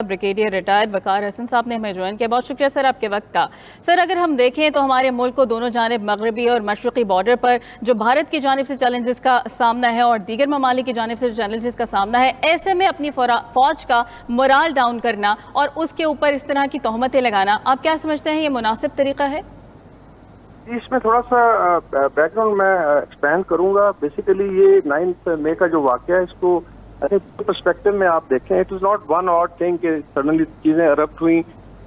Brigadier retired वकार हसन साहब ने हमें ज्वाइन किया। बहुत शुक्रिया सर आपके वक्त का। सर, अगर हम देखें तो हमारे मुल्क को दोनों जानिब मगरबी और मशरक़ी बॉर्डर पर जो भारत की जानिब से चैलेंजेस का सामना है और दीगर ममालिक की जानिब से जो चैलेंजेस का सामना है, ऐसे में अपनी फौज का मोराल डाउन करना और उसके ऊपर इस तरह की तोहमतें लगाना, आप क्या समझते हैं ये मुनासिब तरीका है? इसमें थोड़ा सा बैकग्राउंड मैं एक्सपेंड करूंगा। बेसिकली ये 9 मई का जो वाक़या है, इसको पर्सपेक्टिव में आप देखें, it is not one odd thing कि सडनली चीजें अरप्ट हुई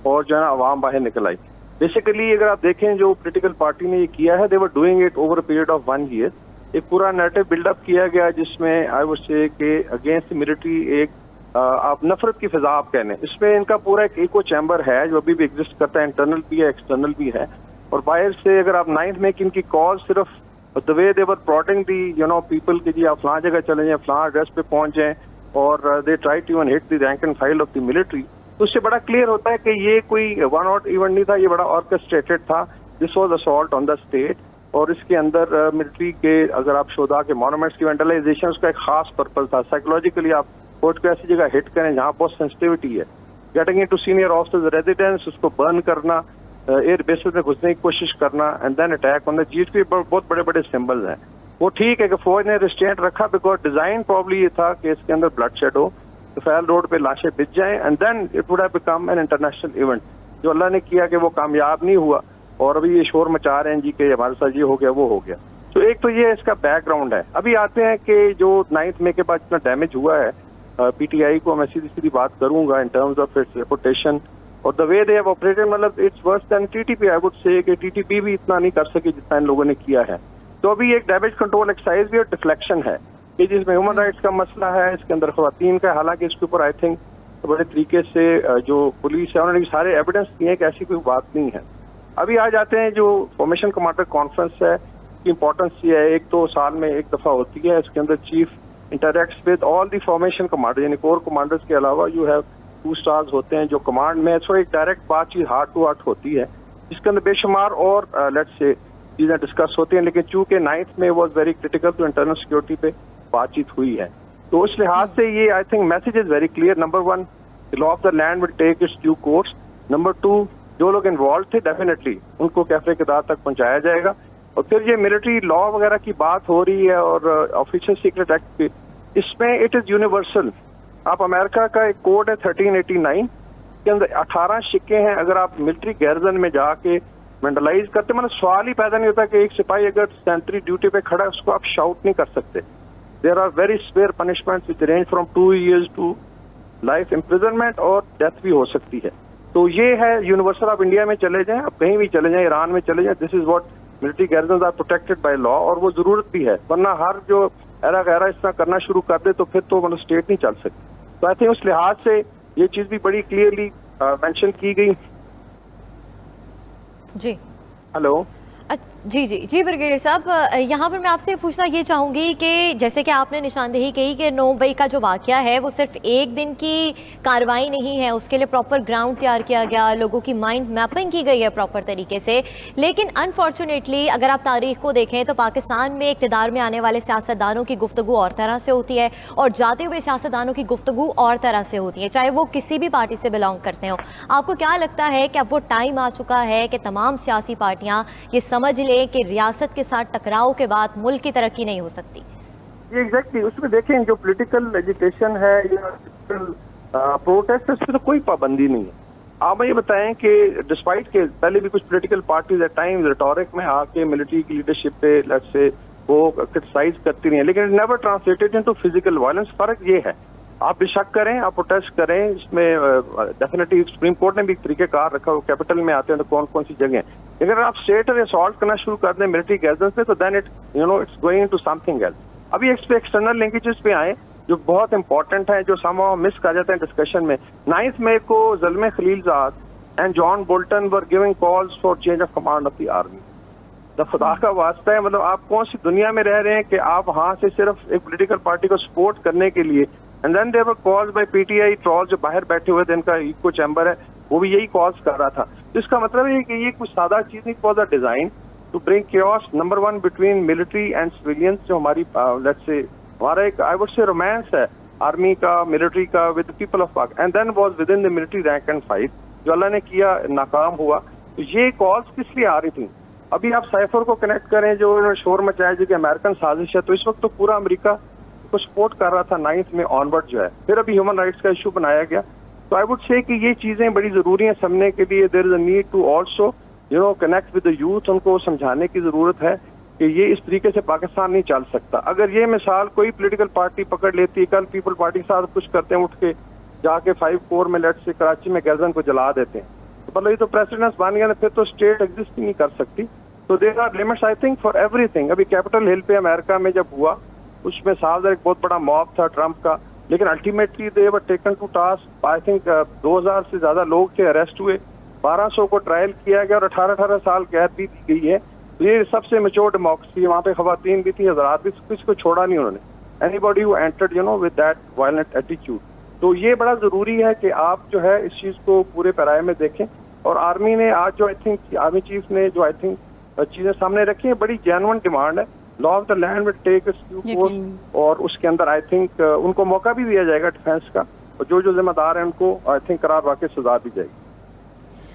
और जो है आवाम बाहर निकल आई। बेसिकली अगर आप देखें जो पॉलिटिकल पार्टी ने ये किया है, they were doing it over a period of 1 year. एक पूरा नैरेटिव बिल्डअप किया गया जिसमें आई वुड से कि अगेंस्ट मिलिट्री एक आप नफरत की फिजा आप कहने, इसमें इनका पूरा एक इको चैम्बर है जो अभी भी एग्जिस्ट करता है, इंटरनल भी है एक्सटर्नल भी है। और बाहर से अगर आप 9 मई की इनकी कॉज सिर्फ the way they were plotting the people की जी आप फलां जगह चले जाएं, फलां एड्रेस पे पहुंच जाएं, और they try to even hit the rank and file of the military, तो उससे बड़ा क्लियर होता है कि ये कोई वन आउट इवेंट नहीं था, ये बड़ा ऑर्केस्ट्रेटेड था। This was assault on the state. और इसके अंदर मिलिट्री के अगर आप शोधा के मॉन्यूमेंट्स की वेंडलाइजेशन, उसका एक खास पर्पज था। साइकोलॉजिकली आप कोर्ट को ऐसी जगह हिट करें जहाँ बहुत सेंसिटिविटी है, getting into senior officers residence, उसको बर्न करना, एयर बेसिस में घुसने की कोशिश करना, and then attack on the GSP, बहुत बड़े बड़े सिंबल्स हैं। वो ठीक है कि फौज ने रिस्ट्रेंट रखा बिकॉज डिजाइन प्रॉब्ली ये था कि इसके अंदर ब्लड शेड हो, तो फैल रोड पे लाशें बिछ जाएं, and then it would have become an international event. जो अल्लाह ने किया कि वो कामयाब नहीं हुआ, और अभी ये शोर मचा रहे हैं जी कि हमारे साथ ये हो गया वो हो गया। तो एक तो ये इसका बैकग्राउंड है। अभी आते हैं कि जो 9 मई के बाद इतना डैमेज हुआ है पीटीआई को, मैं सीधी सीधी बात करूंगा in terms of its reputation और the way they have operated, मतलब it's worse than TTP. I would say कि टीटीपी भी इतना नहीं कर सके जितना इन लोगों ने किया है। तो अभी एक डैमेज कंट्रोल एक्सरसाइज भी और डिफ्लेक्शन है कि जिसमें ह्यूमन राइट्स का मसला है, इसके अंदर खवातीन का, हालांकि इसके ऊपर आई थिंक बड़े तरीके से जो पुलिस है उन्होंने सारे एविडेंस दिए हैं कि ऐसी कोई बात नहीं है। अभी आ जाते हैं जो फॉर्मेशन कमांडर कॉन्फ्रेंस है, की इंपॉर्टेंस ये है, एक तो साल में एक दफा होती है। इसके अंदर chief interacts with all the formation commander, यानी कोर कमांडर्स के अलावा यू हैव 2 स्टार्स होते हैं जो कमांड में, सो एक डायरेक्ट बातचीत हार्ट टू हार्ट होती है, जिसके अंदर बेशुमार और लेट्स से चीजें डिस्कस होती हैं। लेकिन चूंकि 9 में वाज वेरी क्रिटिकल, तो इंटरनल सिक्योरिटी पे बातचीत हुई है। तो उस लिहाज से ये I think message is very clear. Number 1, the law of the land will take its due course. Number 2, जो लोग इन्वॉल्व थे डेफिनेटली उनको कैफे के दार तक पहुंचाया जाएगा। और फिर ये मिलिट्री लॉ वगैरह की बात हो रही है और ऑफिशियल सीक्रेट एक्ट पे, इसमें इट इज यूनिवर्सल। आप अमेरिका का एक कोड है 1389 के अंदर 18 शिक्के हैं। अगर आप मिलिट्री गैरजन में जाके वेंडलाइज करते, मतलब सवाल ही पैदा नहीं होता कि एक सिपाही अगर सेंट्री ड्यूटी पे खड़ा है उसको आप शाउट नहीं कर सकते। There are very spare punishments which range from 2 years to life imprisonment, और डेथ भी हो सकती है। तो ये है यूनिवर्सल। आप इंडिया में चले जाएं, आप कहीं भी चले जाएं, ईरान में चले जाएं, this is what military garrisons are protected by law, और वो जरूरत भी है। वरना हर जो एरा गैरा इस तरह करना शुरू कर दे तो फिर तो मतलब स्टेट नहीं चल सकती। तो आई थिंक उस लिहाज से ये चीज भी बड़ी क्लियरली मेंशन की गई। जी हेलो, जी जी जी ब्रिगेडियर साहब, यहाँ पर मैं आपसे पूछना ये चाहूँगी कि जैसे कि आपने निशानदेही की कि 9 मई का जो वाक़या है वो सिर्फ एक दिन की कार्रवाई नहीं है, उसके लिए प्रॉपर ग्राउंड तैयार किया गया, लोगों की माइंड मैपिंग की गई है प्रॉपर तरीके से। लेकिन अनफॉर्चुनेटली अगर आप तारीख को देखें तो पाकिस्तान में इक़्तिदार में आने वाले सियासतदानों की गुफ्तगू और तरह से होती है और जाते हुए सियासतदानों की गुफ्तगू और तरह से होती है, चाहे वो किसी भी पार्टी से बिलोंग करते हो। आपको क्या लगता है कि अब वो टाइम आ चुका है कि तमाम सियासी पार्टियाँ ये समझ लें कि रियासत के साथ टकराव के बाद मुल्क की तरक्की नहीं हो सकती? एग्जैक्टली उसमें देखें जो पॉलिटिकल एजिटेशन है या प्रोटेस्ट है, उसमें तो कोई पाबंदी नहीं है। आप ये बताएं कि डिस्पाइट के पहले भी कुछ political parties at times rhetoric में आके मिलिट्री की लीडरशिप पे लेट्स से वो क्रिटिसाइज करती रही है, लेकिन it never translated into physical violence. फर्क ये है, आप बेशक करें, आप प्रोटेस्ट करें, इसमें डेफिनेटली सुप्रीम कोर्ट ने भी एक तरीकेकार रखा, वो कैपिटल में आते हैं तो कौन कौन सी जगह। अगर आप स्टेट और असॉल्ट करना शुरू कर दें मिलिट्री गैजेंस पे, तो then it it's going to something else. अभी एक्सटर्नल लिंकेजेस पे आए जो बहुत इंपॉर्टेंट है, जो समहाउ मिस कर जाते हैं डिस्कशन में। 9 मई को Zalmay Khalilzad and John Bolton were giving calls for change of command of the army. The खुदा का वास्ता है, मतलब आप कौन सी दुनिया में रह रहे हैं कि आप वहां से सिर्फ एक पोलिटिकल पार्टी को सपोर्ट करने के लिए, and then there were calls by PTI troll जो बाहर बैठे हुए थे, इनका इको चैम्बर है, वो भी यही कॉल्स कर रहा था। तो इसका मतलब है कि ये कुछ सादा चीज नहीं, was a design to bring chaos number 1 between military and civilians. जो हमारी लेट्स से हमारा एक आई वुड से रोमांस है आर्मी का, मिलिट्री का, with the people of Pak, and then was within the military rank and file, जो अल्लाह ने किया नाकाम हुआ। तो ये कॉल्स किस लिए आ रही थी? अभी आप साइफर को कनेक्ट करें, जो उन्होंने शोर मचाया जो कि अमेरिकन साजिश है, तो इस वक्त तो पूरा अमेरिका को सपोर्ट कर रहा था 9th में ऑनवर्ड जो है। फिर अभी ह्यूमन राइट्स का इशू बनाया गया। तो आई वुड से कि ये चीजें बड़ी जरूरी हैं समझने के लिए। There is a need to also connect with the youth. उनको समझाने की जरूरत है कि ये इस तरीके से पाकिस्तान नहीं चल सकता। अगर ये मिसाल कोई पॉलिटिकल पार्टी पकड़ लेती है, कल पीपल पार्टी के साथ कुछ करते हैं, उठ के जाके 5 कोर में लेट से कराची में गर्दन को जला देते हैं, तो मतलब ये तो प्रेसिडेंस बन गया ना, फिर तो स्टेट एग्जिस्ट ही नहीं कर सकती। तो there are limits I think for everything. अभी कैपिटल हिल पे अमेरिका में जब हुआ, उसमें साल एक बहुत बड़ा मॉब था ट्रंप का, लेकिन ultimately they were taken to task. I think 2000 से ज्यादा लोग थे, अरेस्ट हुए, 1200 को ट्रायल किया गया और 18 साल कैद भी दी गई है। तो ये सबसे मेच्योर डेमोक्रेसी, वहाँ पे खवातीन भी थी, हजरात भी, किसी को छोड़ा नहीं उन्होंने। Anybody who entered with that violent attitude. तो ये बड़ा जरूरी है कि आप जो है इस चीज को पूरे पैराए में देखें। और आर्मी ने आज जो आई थिंक आर्मी चीफ ने जो आई थिंक चीजें सामने रखी है, बड़ी जेन्युइन डिमांड है। Law of the land will take its due course, और उसके अंदर आई थिंक उनको मौका भी दिया जाएगा डिफेंस का, और जो जिम्मेदार है उनको आई थिंक करार वाकई सजा दी जाएगी।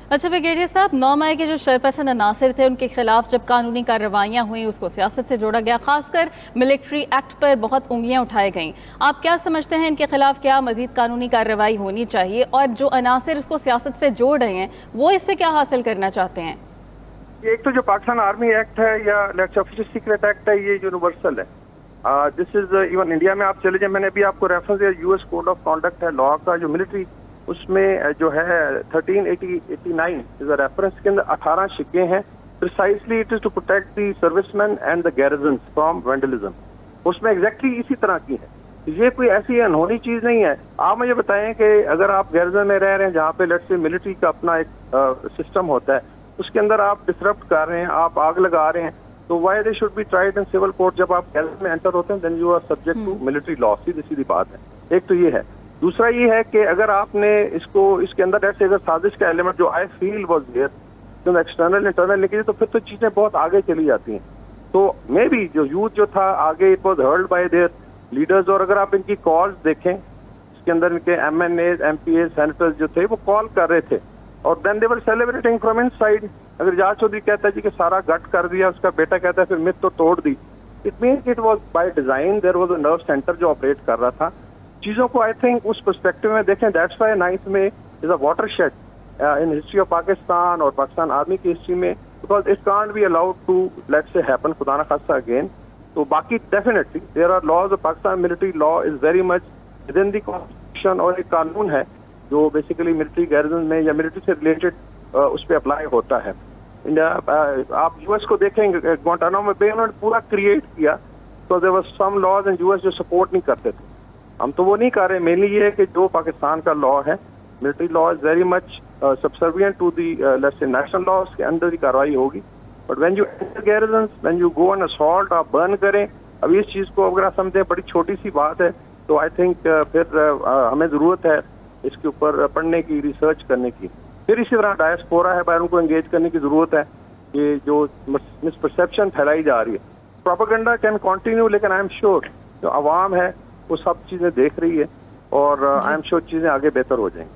अच्छा ब्रिगेडियर साहब, 9 मई के जो शरपसंद अनासिर थे उनके खिलाफ जब कानूनी कार्रवाइयाँ हुई, उसको सियासत से जोड़ा गया, खासकर मिलिट्री एक्ट पर बहुत उंगलियां उठाई गईं। आप क्या समझते हैं इनके खिलाफ क्या मजीद कानूनी कार्रवाई होनी चाहिए, और जो अनासिर इसको सियासत से जोड़ रहे हैं वो इससे क्या हासिल करना चाहते हैं? एक तो जो पाकिस्तान आर्मी एक्ट है या ऑफिशियल सीक्रेट एक्ट है, ये यूनिवर्सल है। दिस इज इवन इंडिया में आप चले जाए, मैंने अभी आपको रेफरेंस दिया, यूएस कोड ऑफ कॉन्डक्ट है लॉ का, जो मिलिट्री उसमें जो है 1389 इज अ रेफरेंस, के अंदर 18 शिक्के हैं। Precisely it is to protect the serviceman and the garrison from vandalism. उसमें एग्जैक्टली इसी तरह की है। ये कोई ऐसी अनहोनी चीज नहीं है। आप मुझे बताएं कि अगर आप गैरिजन में रह रहे हैं जहाँ पे लेट्स से मिलिट्री का अपना एक सिस्टम होता है, उसके अंदर आप डिसरप्ट कर रहे हैं, आप आग लगा रहे हैं, तो why they should be tried in civil court. जब आप गैरिजन में एंटर होते हैं then you are subject to military law. सीधी सीधी बात है। एक तो ये है। दूसरा ये है कि अगर आपने इसको इसके अंदर ऐसे अगर साजिश का एलिमेंट जो आई फील वाज देयर, तो एक्सटर्नल इंटरनल निकली, तो फिर तो चीजें बहुत आगे चली जाती हैं। तो मे बी जो यूथ जो था आगे, it was hurled bye there leaders. और अगर आप इनकी कॉल्स देखें, इसके अंदर इनके MNAs, MPAs, सेनेटर्स जो थे वो कॉल कर रहे थे, और then they were celebrating from inside. अगर जाज चौधरी कहता है जी कि सारा गट कर दिया, उसका बेटा कहता है फिर मिथ तो तोड़ दी, it means it was by design. There was a nerve centre जो ऑपरेट कर रहा था। चीजों को आई थिंक उस पर्सपेक्टिव में देखें। दैट्स व्हाई 9th में is a watershed in history of Pakistan और पाकिस्तान आर्मी की हिस्ट्री में, because it can't be allowed to let's say happen खुदा ना खास्ता अगेन। तो बाकी definitely there are laws of Pakistan military law is very much within the constitution, और एक कानून है जो बेसिकली मिलिट्री गैरिजन में या मिलिट्री से रिलेटेड उस पर अप्लाई होता है। आप यूएस को देखेंगे, ग्वांटानामो बे उन्होंने पूरा क्रिएट किया, तो there was some laws in US जो सपोर्ट नहीं करते थे। हम तो वो नहीं कर रहे। मेनली ये है कि जो पाकिस्तान का लॉ है, military law is very much subservient to the let's say national laws के अंदर ही कार्रवाई होगी। But when you enter garrisons, when you go on assault, आप बर्न करें, अब इस चीज को अगर आप समझें बड़ी छोटी सी बात है, तो आई थिंक फिर हमें जरूरत है इसके ऊपर पढ़ने की, रिसर्च करने की। फिर इसी तरह डायस्पोरा है, बाहर उनको एंगेज करने की जरूरत है। ये जो मिसपरसेप्शन फैलाई जा रही है, प्रोपेगेंडा कैन कंटिन्यू, लेकिन आई एम श्योर जो अवाम है वो सब चीजें देख रही है, और आई एम श्योर चीजें आगे बेहतर हो जाएंगी।